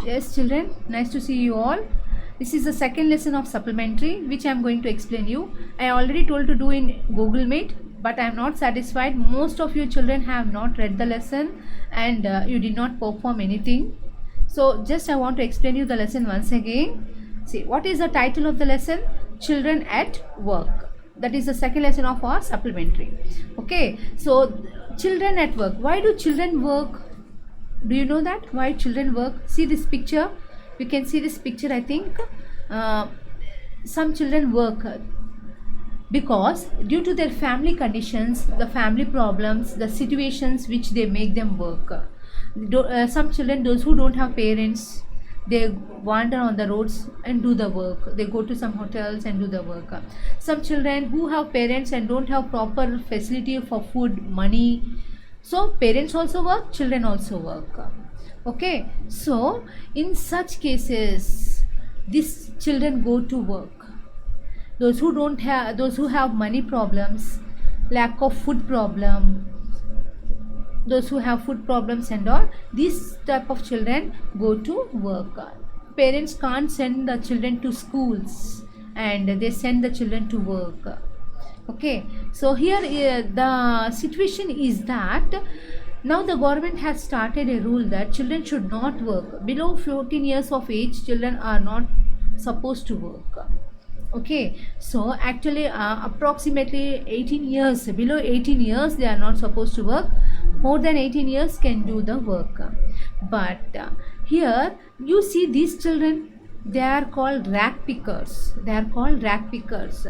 Yes, children, nice to see you all. This is the second lesson of supplementary which I am going to explain you. I already told to do in Google Meet, but I am not satisfied. Most of you children have not read the lesson and you did not perform anything. So just I want to explain you the lesson once again. See, what is the title of the lesson? Children at work. That is the second lesson of our supplementary. Okay, so children at work. Why do children work? Do you know that why children work? See this picture. You can see this picture. I think some children work because due to their family conditions, the family problems, the situations which they make them work. Some children, those who don't have parents, they wander on the roads and do the work. They go to some hotels and do the work. Some children who have parents and don't have proper facility for food, money, so parents also work, children also work. Okay, so in such cases these children go to work. Those who have money problems, lack of food problem, those who have food problems and all, these type of children go to work. Parents can't send the children to schools and they send the children to work. Okay, so here the situation is that now the government has started a rule that children should not work. Below 14 years of age, children are not supposed to work. Okay, so actually approximately 18 years, below 18 years they are not supposed to work. More than 18 years can do the work. But here you see these children, they are called rag pickers. They are called rag pickers.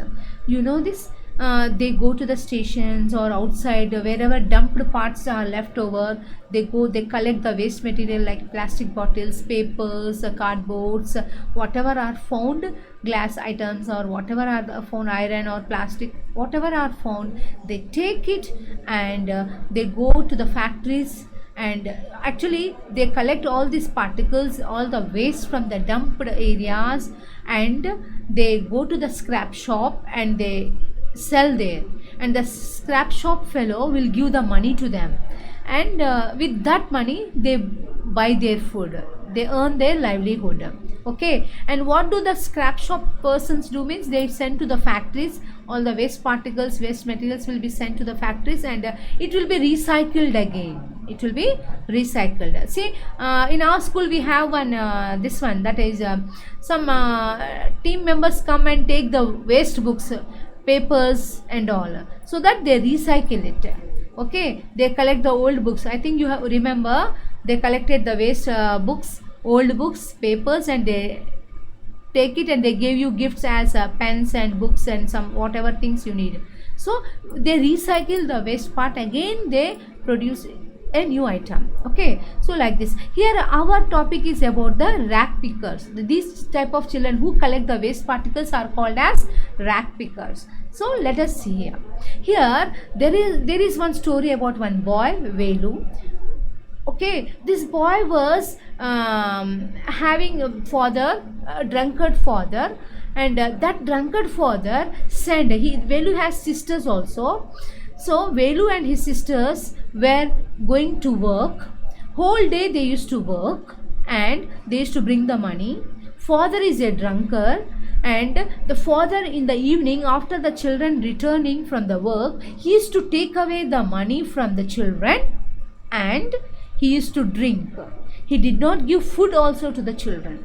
You know this? They go to the stations or outside, wherever dumped parts are left over, they collect the waste material like plastic bottles, papers, cardboards, whatever are found, glass items or whatever are found, iron or plastic, whatever are found, they take it and they go to the factories and actually they collect all these particles, all the waste from the dumped areas, and they go to the scrap shop and they sell there, and the scrap shop fellow will give the money to them, and with that money they buy their food, they earn their livelihood. Okay, and what do the scrap shop persons do means they send to the factories, all the waste particles, waste materials will be sent to the factories and it will be recycled again. It will be recycled. See, in our school we have one this one, that is some team members come and take the waste books, papers and all, so that they recycle it. Okay, they collect the old books. I think you have remember they collected the waste books, old books, papers, and they take it and they gave you gifts as pens and books and some whatever things you need. So they recycle the waste part, again they produce a new item. Okay, so like this. Here our topic is about the rag pickers. These type of children who collect the waste particles are called as rag pickers. So let us see here. Here there is one story about one boy, Velu. Okay, this boy was having a father, a drunkard father, and that drunkard father sent, Velu has sisters also. So Velu and his sisters were going to work. Whole day they used to work and they used to bring the money. Father is a drunkard, and the father in the evening after the children returning from the work, he used to take away the money from the children and he used to drink. He did not give food also to the children.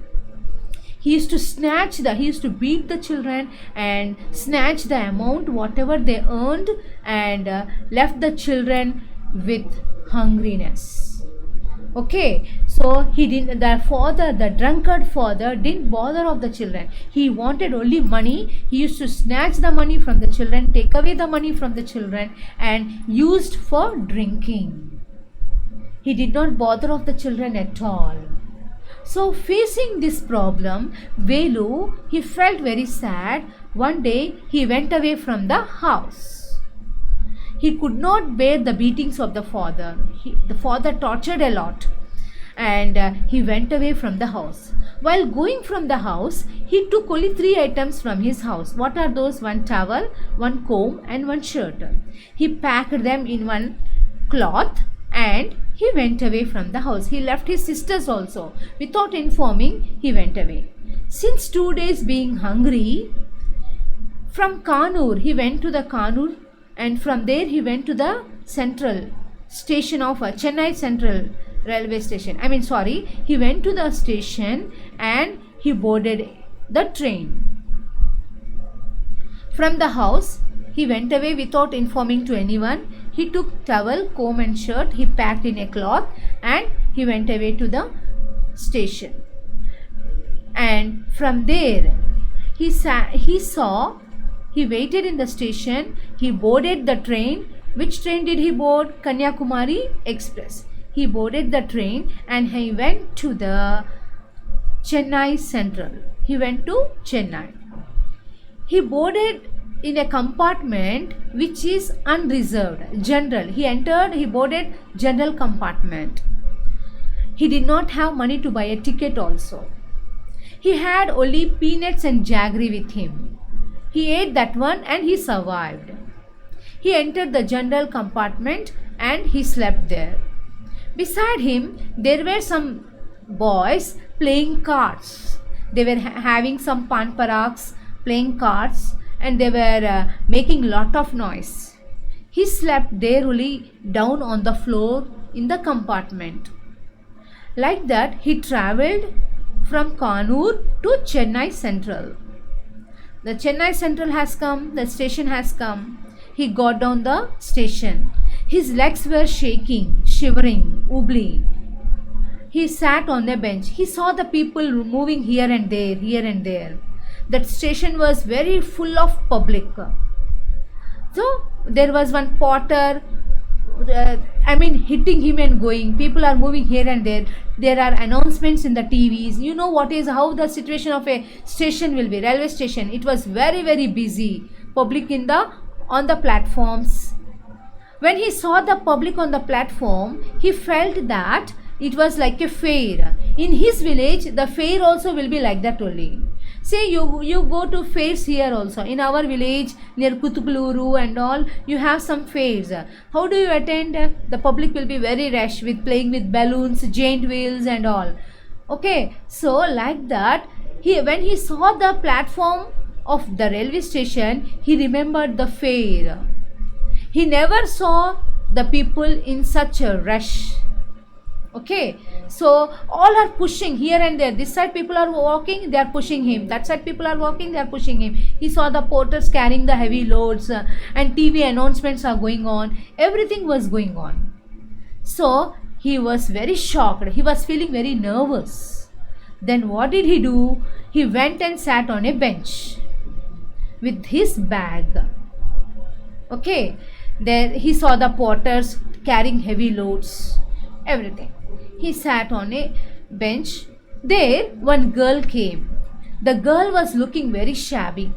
He used to beat the children and snatch the amount whatever they earned and left the children with hungriness. Okay, so the drunkard father didn't bother of the children. He wanted only money. He used to snatch the money from the children, take away the money from the children and used for drinking. He did not bother of the children at all. So facing this problem, Velu, he felt very sad. One day he went away from the house. He could not bear the beatings of the father. The father tortured a lot and he went away from the house. While going from the house, he took only 3 items from his house. What are those? One towel, one comb and one shirt. He packed them in one cloth and he went away from the house. He left his sisters also. Without informing, he went away. Since 2 days being hungry, from Kanur, he went to the Kanur, and from there he went to the central station of Chennai Central Railway Station. He went to the station and he boarded the train. From the house, he went away without informing to anyone. He took towel, comb and shirt, he packed in a cloth and he went away to the station. And from there, he waited in the station, he boarded the train. Which train did he board? Kanyakumari Express. He boarded the train and he went to the Chennai Central. He went to Chennai. He boarded in a compartment which is unreserved, general. He boarded general compartment. He did not have money to buy a ticket also. He had only peanuts and jaggery with him. He ate that one and he survived. He entered the general compartment and he slept there. Beside him, there were some boys playing cards. They were having some pan paraks, playing cards, and they were making lot of noise. He slept there only down on the floor in the compartment. Like that, he travelled from Kanur to Chennai Central. The Chennai Central has come, the station has come. He got down the station. His legs were shaking, shivering, wobbly. He sat on a bench. He saw the people moving here and there, here and there. That station was very full of public. So there was one porter, hitting him and going. People are moving here and there. There are announcements in the TVs. You know how the situation of a station will be, railway station. It was very, very busy. Public on the platforms. When he saw the public on the platform, he felt that it was like a fair. In his village, the fair also will be like that only. Say you go to fairs here also. In our village near Kutukuluru and all, you have some fairs. How do you attend? The public will be very rush with playing with balloons, giant wheels and all. Okay, so like that, when he saw the platform of the railway station, he remembered the fair. He never saw the people in such a rush. Okay, so all are pushing here and there. This side people are walking, they are pushing him. That side people are walking, they are pushing him. He saw the porters carrying the heavy loads and TV announcements are going on. Everything was going on. So he was very shocked. He was feeling very nervous. Then what did he do? He went and sat on a bench with his bag. Okay, there he saw the porters carrying heavy loads, everything. He sat on a bench. There one girl came. The girl was looking very shabby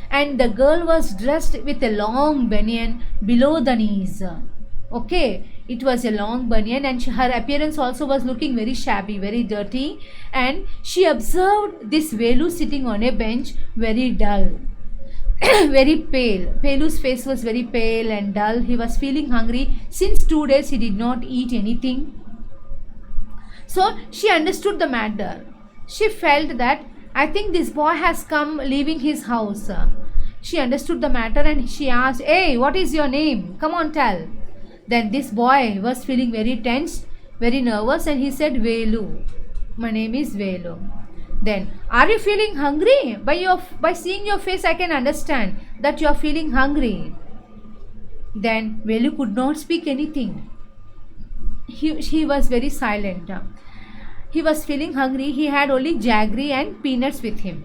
and the girl was dressed with a long banyan below the knees. Okay, it was a long banyan and her appearance also was looking very shabby, very dirty, and she observed this Velu sitting on a bench, very dull. Very pale. Velu's face was very pale and dull. He was feeling hungry. Since 2 days he did not eat anything. So she understood the matter. She felt that I think this boy has come leaving his house. She understood the matter and she asked, "Hey, what is your name? Come on, tell." Then this boy was feeling very tense, very nervous, and he said, "Velu. My name is Velu." Then, "Are you feeling hungry? By seeing your face, I can understand that you are feeling hungry." Then Velu could not speak anything. He was very silent. He was feeling hungry. He had only jaggery and peanuts with him.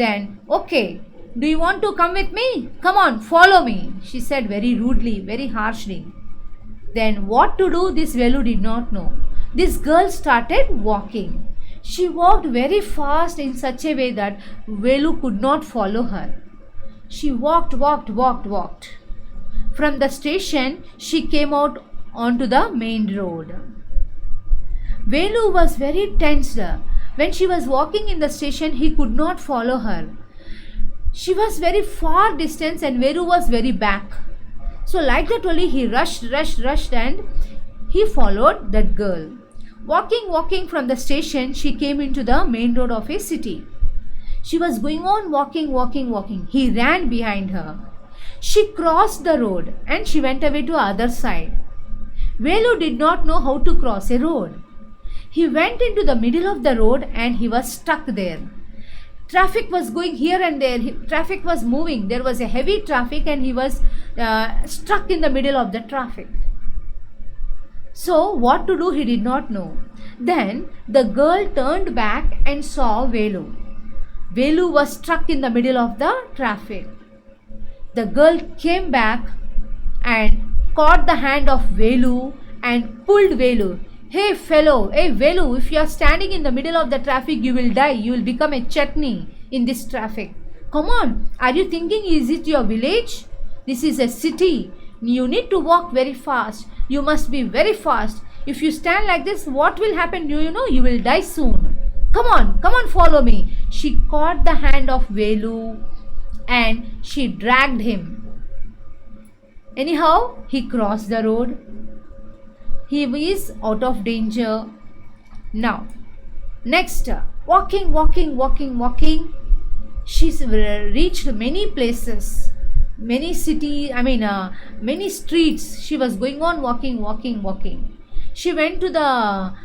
Then, "Okay, do you want to come with me? Come on, follow me," she said very rudely, very harshly. Then what to do, this Velu did not know. This girl started walking. She walked very fast in such a way that Velu could not follow her. She walked. From the station, she came out onto the main road. Velu was very tensed. When she was walking in the station, he could not follow her. She was very far distance and Velu was very back. So like that only he rushed and He followed that girl. Walking from the station, she came into the main road of a city. She was going on walking. He ran behind her. She crossed the road and she went away to other side. Velu did not know how to cross a road. He went into the middle of the road and he was stuck there. Traffic was going here and there. Traffic was moving. There was a heavy traffic and he was stuck in the middle of the traffic. So what to do he did not know. Then the girl turned back and saw Velu. Velu was stuck in the middle of the traffic. The girl came back and caught the hand of Velu and pulled Velu. Hey Velu, if you are standing in the middle of the traffic, you will die. You will become a chutney in this traffic. Come on, are you thinking is it your village? This is a city. You need to walk very fast. You must be very fast. If you stand like this, what will happen? You know, you will die soon. Come on, follow me. She caught the hand of Velu and she dragged him. Anyhow, he crossed the road. He is out of danger. Now, next, walking. She's reached many places, many streets. She was going on walking. She went to the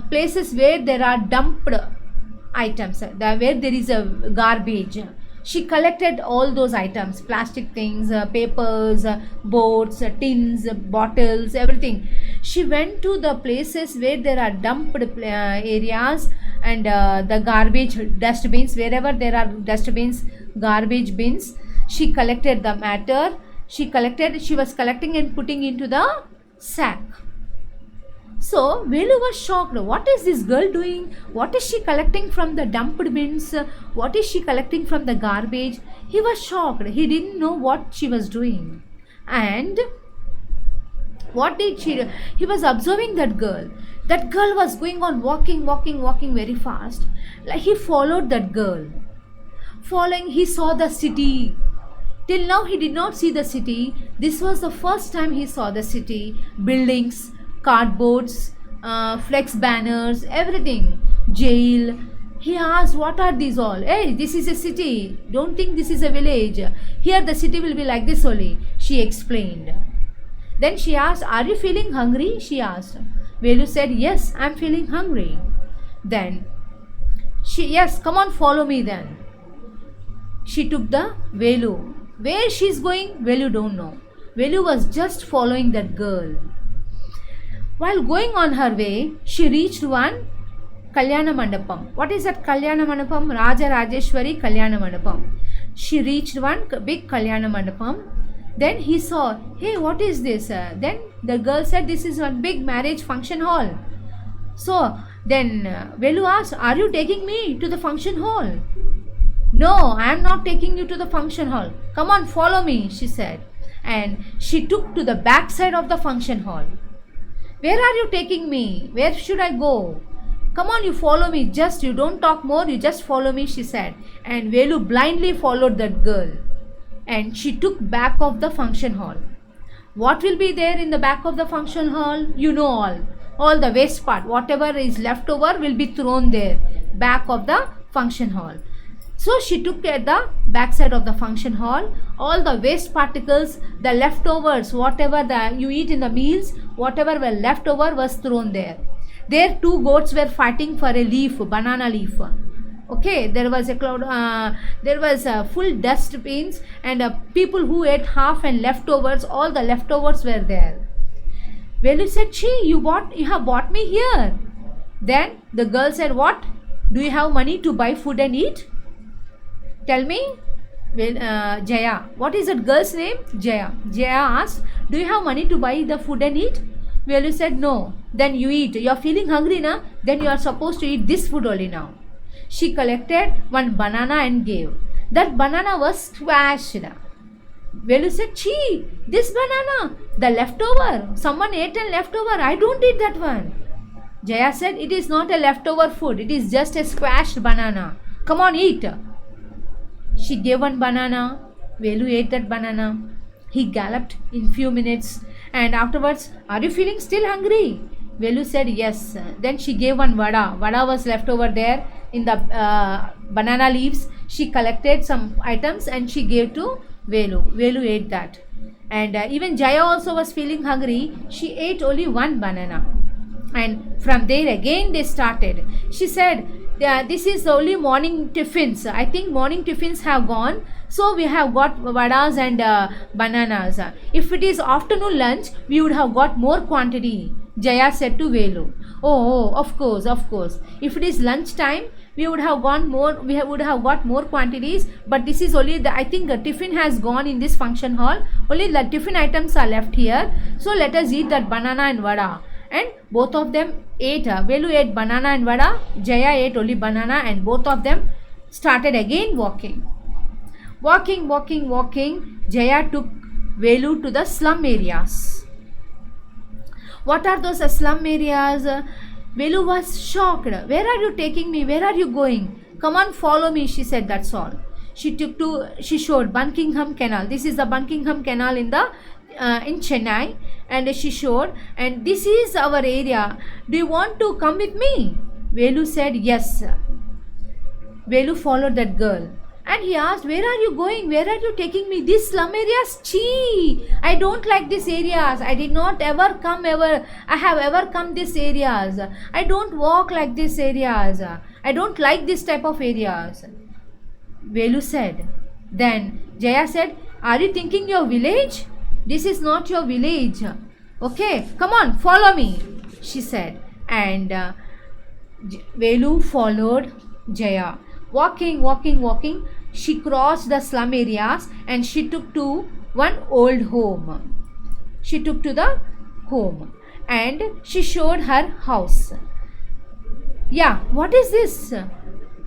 places where there are dumped items, where there is a garbage. She collected all those items, plastic things, papers, boards, tins, bottles, everything. She went to the places where there are dumped areas and the garbage dustbins, wherever there are dustbins, garbage bins. She collected the matter. She was collecting and putting into the sack. So Velu was shocked. What is this girl doing? What is she collecting from the dumped bins? What is she collecting from the garbage? He was shocked. He didn't know what she was doing. And what did she do? He was observing that girl. That girl was going on walking very fast. Like he followed that girl. Following, he saw the city. Till now he did not see the city. This was the first time he saw the city. Buildings, cardboards, flex banners, everything. Jail. He asked, what are these all? Hey, this is a city. Don't think this is a village. Here the city will be like this only. She explained. Then she asked, are you feeling hungry? She asked. Velu said, yes, I am feeling hungry. Then yes, come on, follow me then. She took the Velu. Where she is going, Velu don't know. Velu was just following that girl. While going on her way, she reached one Kalyana Mandapam. What is that Kalyana Mandapam? Raja Rajeshwari Kalyana Mandapam. She reached one big Kalyana Mandapam. Then he saw, hey, what is this? Then the girl said, this is one big marriage function hall. So then Velu asked, are you taking me to the function hall? No, I am not taking you to the function hall. Come on, follow me, she said. And she took to the back side of the function hall. Where are you taking me? Where should I go? Come on, you follow me. Just, you don't talk more, you just follow me, she said. And Velu blindly followed that girl. And she took back of the function hall. What will be there in the back of the function hall? You know all. All the waste part, whatever is left over will be thrown there. Back of the function hall. So she took at the backside of the function hall, all the waste particles, the leftovers, whatever you eat in the meals, whatever were left over was thrown there. There two goats were fighting for a leaf, banana leaf. Okay, there was a cloud, there was full dust panes and people who ate half and leftovers, all the leftovers were there. Velu said, you have bought me here. Then the girl said, what? Do you have money to buy food and eat? Tell me. Well, Jaya. What is that girl's name? Jaya. Jaya asked, do you have money to buy the food and eat? Velu said, no. Then you eat. You are feeling hungry now? Then you are supposed to eat this food only now. She collected one banana and gave. That banana was squashed. Velu said, this banana, the leftover. Someone ate and leftover. I don't eat that one. Jaya said, it is not a leftover food. It is just a squashed banana. Come on, eat. She gave one banana. Velu ate that banana. He galloped in few minutes And afterwards, are you feeling still hungry? Velu said yes. Then she gave one vada. Vada was left over there in the banana leaves. She collected some items and she gave to Velu. Velu ate that. And even Jaya also was feeling hungry. She ate only one banana. And from there again they started. She said, this is only morning tiffins. I think morning tiffins have gone. So we have got vadas and bananas. If it is afternoon lunch, we would have got more quantity. Jaya said to Velu. Oh, of course, of course. If it is lunch time, we would have gone more. Would have got more quantities. But this is only I think the tiffin has gone in this function hall. Only the tiffin items are left here. So let us eat that banana and vada. And both of them ate. Velu ate banana and vada. Jaya ate only banana, and both of them started again walking. Walking. Jaya took Velu to the slum areas. What are those slum areas? Velu was shocked. Where are you taking me? Where are you going? Come on, follow me, she said. That's all. She showed Buckingham Canal. This is the Buckingham Canal in Chennai, and she showed, and this is our area. Do you want to come with me? Velu said yes. Velu followed that girl. And he asked, where are you going? Where are you taking me? These slum areas? Chee! I don't like these areas. I did not ever come ever. I have ever come these areas. I don't walk like these areas. I don't like this type of areas. Velu said. Then Jaya said, are you thinking your village? This is not your village. Okay, come on, follow me, she said. And Velu followed Jaya. Walking. She crossed the slum areas and she took to one old home. She took to the home and she showed her house. Yeah, what is this?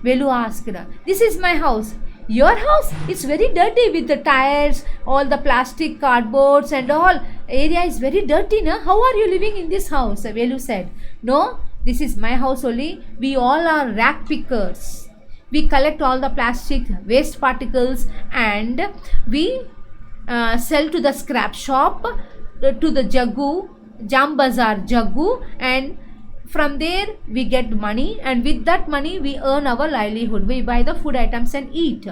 Velu asked. This is my house. Your house? It's very dirty with the tires, all the plastic cardboards and all. Area is very dirty, na? How are you living in this house? Velu said. No, this is my house only. We all are rag pickers. We collect all the plastic waste particles and we sell to the scrap shop, to the Jam Bazaar Jaggu, and from there we get money, and with that money we earn our livelihood. We buy the food items and eat.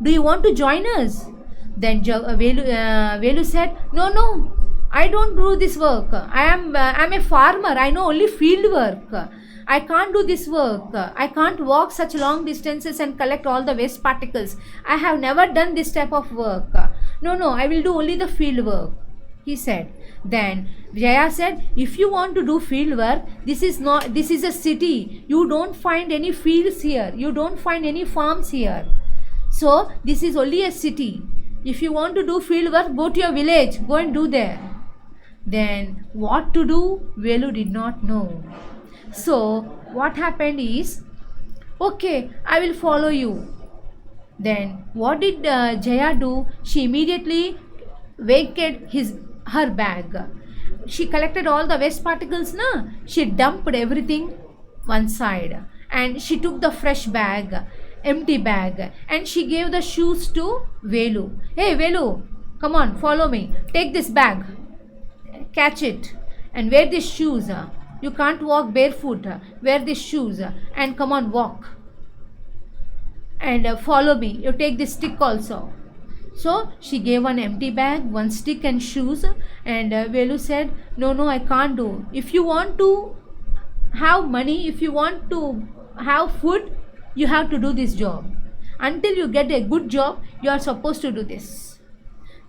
Do you want to join us? Then Velu said, no, I don't do this work. I'm a farmer. I know only field work. I can't do this work. I can't walk such long distances and collect all the waste particles. I have never done this type of work. No, I will do only the field work, he said. Then Jaya said, if you want to do field work, this is a city. You don't find any fields here. You don't find any farms here. So this is only a city. If you want to do field work, go to your village. Go and do there. Then what to do? Velu did not know. So what happened is, okay, I will follow you. Then what did Jaya do? She immediately vacated her bag. She collected all the waste particles, na? She dumped everything one side and she took the fresh bag, empty bag, and she gave the shoes to Velu. Hey Velu, come on, follow me. Take this bag, catch it and wear these shoes. You can't walk barefoot. Wear these shoes and come on, walk. And follow me. You take this stick also. So she gave one empty bag, one stick and shoes. And Velu said, no, I can't do. If you want to have money, if you want to have food, you have to do this job. Until you get a good job, you are supposed to do this.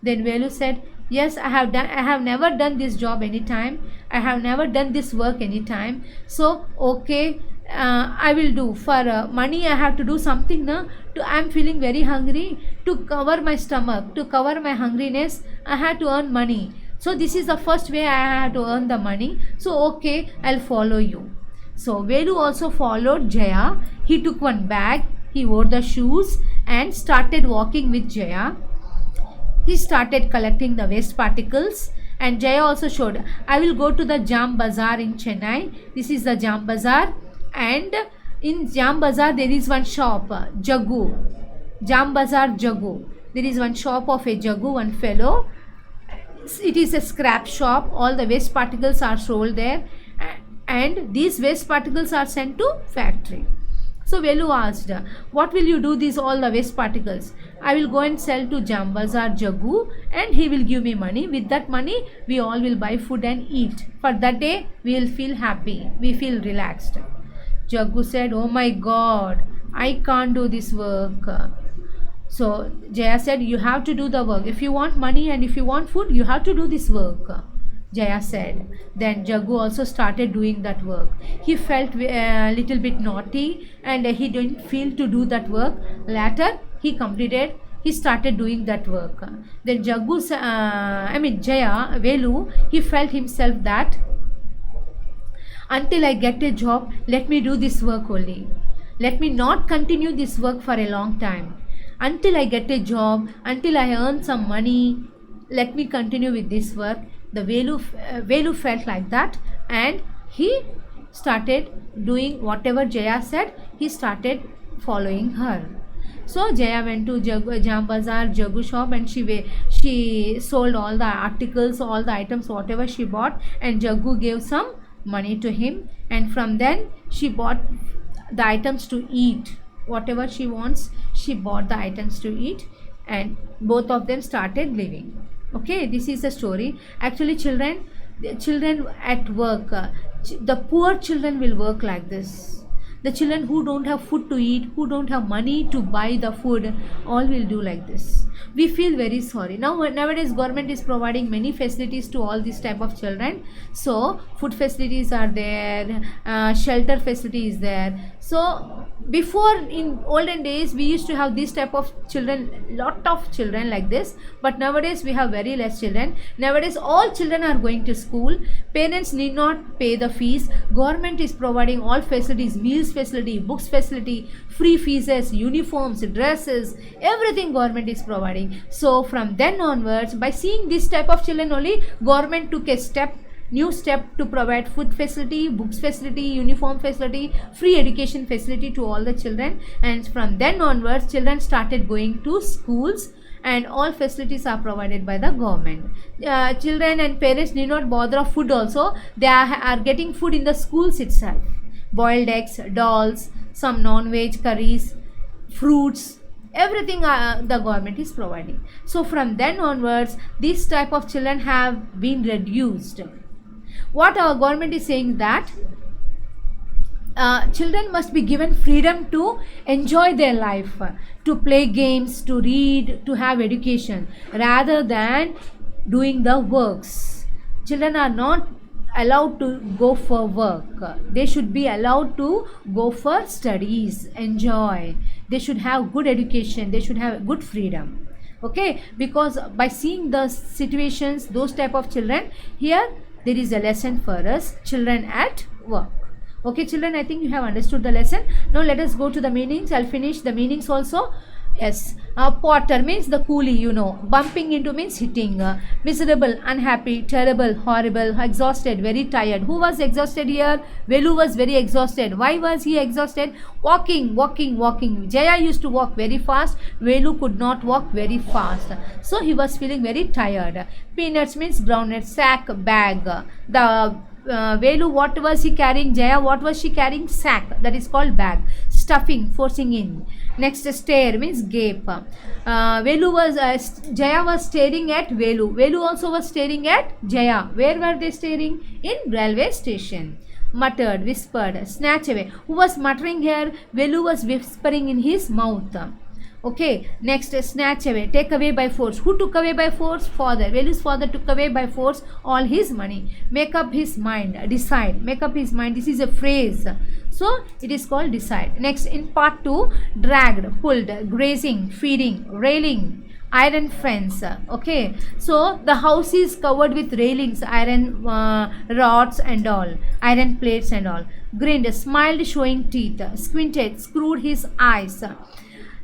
Then Velu said, yes, I have never done this job anytime. I have never done this work anytime. So, okay, I will do. For money, I have to do something. I am feeling very hungry. To cover my stomach, to cover my hungriness, I had to earn money. So, this is the first way I had to earn the money. So, okay, I'll follow you. So, Velu also followed Jaya. He took one bag. He wore the shoes and started walking with Jaya. He started collecting the waste particles, and Jaya also showed, I will go to the Jam Bazaar in Chennai. This is the Jam Bazaar, and in Jam Bazaar there is one shop, Jaggu. Jam Bazaar Jaggu. There is one shop of a Jaggu, one fellow. It is a scrap shop. All the waste particles are sold there, and these waste particles are sent to factory. So Velu asked, what will you do these all the waste particles? I will go and sell to Jambazar Jaggu, and he will give me money. With that money we all will buy food and eat. For that day we will feel happy, we feel relaxed. Jaggu said, oh my god, I can't do this work. So Jaya said, you have to do the work. If you want money and if you want food, you have to do this work. Jaya said. Then Jaggu also started doing that work. He felt a little bit naughty and he didn't feel to do that work. Later he completed, he started doing that work. Then Jaya, Velu, he felt himself that until I get a job, let me do this work only. Let me not continue this work for a long time. Until I get a job, until I earn some money, let me continue with this work. The Velu felt like that, and he started doing whatever Jaya said. He started following her. So Jaya went to Jambazar Jaggu shop, and she sold all the articles, all the items, whatever she bought, and Jaggu gave some money to him, and from then she bought the items to eat. Whatever she wants, she bought the items to eat, and both of them started living. Okay, this is a story. Actually, children at work, the poor children will work like this. The children who don't have food to eat, who don't have money to buy the food, all will do like this. We feel very sorry. Nowadays government is providing many facilities to all these type of children. So food facilities are there, shelter facility is there. So before, in olden days, we used to have this type of children, lot of children like this, but nowadays we have very less children. Nowadays all children are going to school. Parents need not pay the fees. Government is providing all facilities, meals facility, books facility, free fees, uniforms, dresses, everything government is providing. So from then onwards, by seeing this type of children only, government took a new step to provide food facility, books facility, uniform facility, free education facility to all the children. And from then onwards, children started going to schools, and all facilities are provided by the government. Children and parents need not bother of food also. They are getting food in the schools itself. Boiled eggs, dolls, some non-veg curries, fruits, everything the government is providing. So from then onwards, this type of children have been reduced. What our government is saying, that children must be given freedom to enjoy their life, to play games, to read, to have education, rather than doing the works. Children are not allowed to go for work. They should be allowed to go for studies, enjoy. They should have good education. They should have good freedom. Okay, because by seeing the situations, those type of children, here there is a lesson for us, children at work. Okay children, I think you have understood the lesson. Now let us go to the meanings. I'll finish the meanings also. Yes, potter means the coolie, you know. Bumping into means hitting. Miserable, unhappy, terrible, horrible, exhausted, very tired. Who was exhausted here? Velu was very exhausted. Why was he exhausted? Walking. Jaya used to walk very fast. Velu could not walk very fast. So he was feeling very tired. Peanuts means groundnut, sack, bag. The Velu, what was he carrying? Jaya, what was she carrying? Sack, that is called bag. Stuffing, forcing in. Next, stare means gape. Velu was Jaya was staring at Velu. Velu also was staring at Jaya. Where were they staring? In railway station. Muttered, whispered, snatch away. Who was muttering here? Velu was whispering in his mouth. Okay, next, snatch away, take away by force. Who took away by force? Father. Velu's father took away by force all his money. Make up his mind, decide. Make up his mind. This is a phrase. So it is called decide. Next, in part 2, dragged, pulled, grazing, feeding, railing, iron fence. Okay, so the house is covered with railings, iron rods and all, iron plates and all. Grinned, smiled, showing teeth. Squinted, screwed his eyes.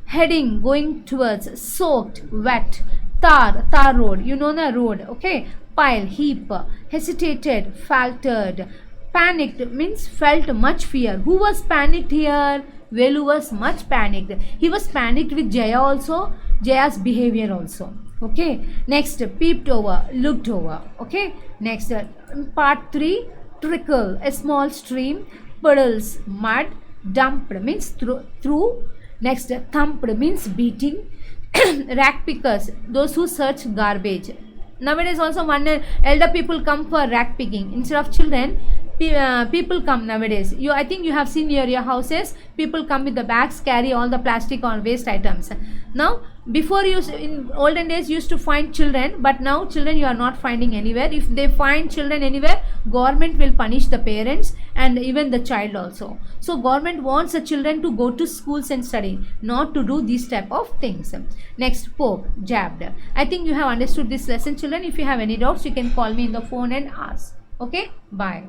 Heading, going towards. Soaked, wet. Tar road, you know the road. Okay, pile, heap. Hesitated, faltered. Panicked means felt much fear. Who was panicked here? Velu was much panicked. He was panicked with Jaya also, Jaya's behavior also. Okay, next peeped over, looked over. Okay, next part 3, trickle, a small stream, puddles, mud, dumped means through. Next thumped means beating. Rack pickers, those who search garbage. Nowadays also one elder people come for rack picking instead of children. People come nowadays. I think you have seen near your houses, people come with the bags, carry all the plastic or waste items. Now before, you in olden days used to find children, but now children you are not finding anywhere. If they find children anywhere, government will punish the parents and even the child also. So government wants the children to go to schools and study, not to do these type of things. Next, poke, jabbed. I think you have understood this lesson, children. If you have any doubts, you can call me in the phone and ask. Okay, bye.